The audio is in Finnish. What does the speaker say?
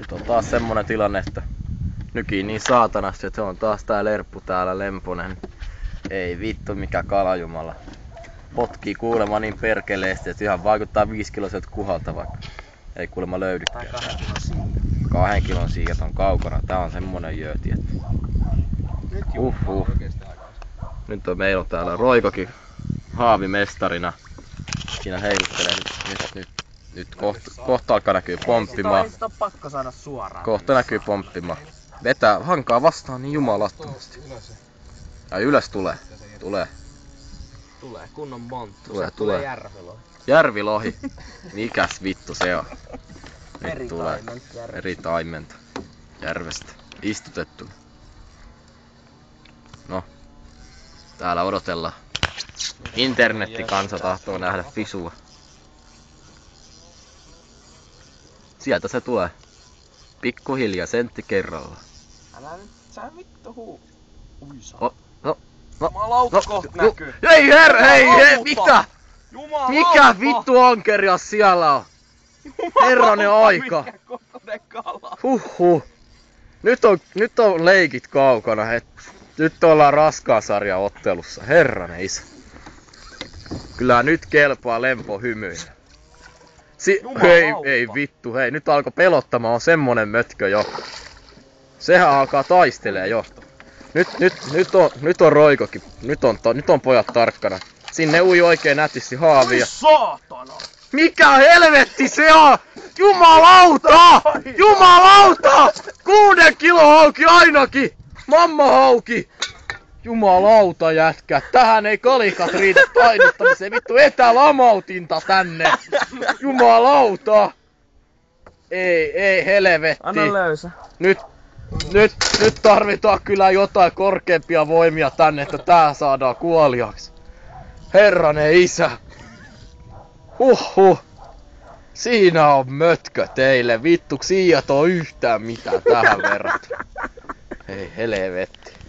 Nyt on taas semmonen tilanne, että nykii niin saatanasti, että se on taas tää lerppu täällä lemponen. Ei vittu mikä kalajumala. Potkii kuulemma niin perkeleesti, että ihan vaikuttaa 5 kiloiselta kuhalta vaikka. Ei kuulemma löydykään. 2 kilon siikä. 2 kilon siiket on kaukana. Tää on semmonen jööti, että... Nyt on meillä on täällä Roikokin haavimestarina. Siinä heiluttelee nyt kohta alkaa näkyy pomppimaan. Sitä on pakko saada suoraan. Kohta näkyy pomppimaan. Vetää hankaa vastaan niin jumalattomasti. Ja ylös tulee. Tulee kunnon monttu. Tulee. Järvilohi. Järvilohi. Mikäs vittu se on? Nyt tulee. Meritaimenta. Meritaimenta. Järvestä. Istutettu. No. Täällä odotellaan. Internettikansa tahtoo nähdä fisua. Sieltä se tulee. Pikkuhiljaa, sentti kerrallaan. Älä nyt, sä vittu huu. Ui saa. No. Jumalauta kohta näkyy. Hei hei, mitä? Jumalauta. Mikä vittu ankerias siellä on? Herranen aika. Mikä kokoinen kala. Huhhuh. Nyt on leikit kaukana. Nyt ollaan raskaan sarjan ottelussa. Herranen isä. Kyllä nyt kelpaa lempo hymyillä. Ei vittu, hei. Nyt alkoi pelottamaan. On semmonen mötkö jo. Sehän alkaa taistelee jo. Nyt on Roikokin. Nyt on pojat tarkkana. Sinne ui oikein nätisti haavia. Saatana! Mikä helvetti se on? Jumalauta! Jumalauta! 6 kilo hauki ainakin! Mamma hauki! Jumalauta jätkä, tähän ei kalikat riitä taiduttamiseen, vittu etälamautinta tänne! Jumalauta! Ei helvetti! Anna löysä. Nyt tarvitaan kyllä jotain korkeampia voimia tänne, että tää saadaan kuoliaksi. Herranen isä! Huhhuh! Siinä on mötkö teille, vittu siijat on yhtään mitään tähän verrattuna. Ei helvetti.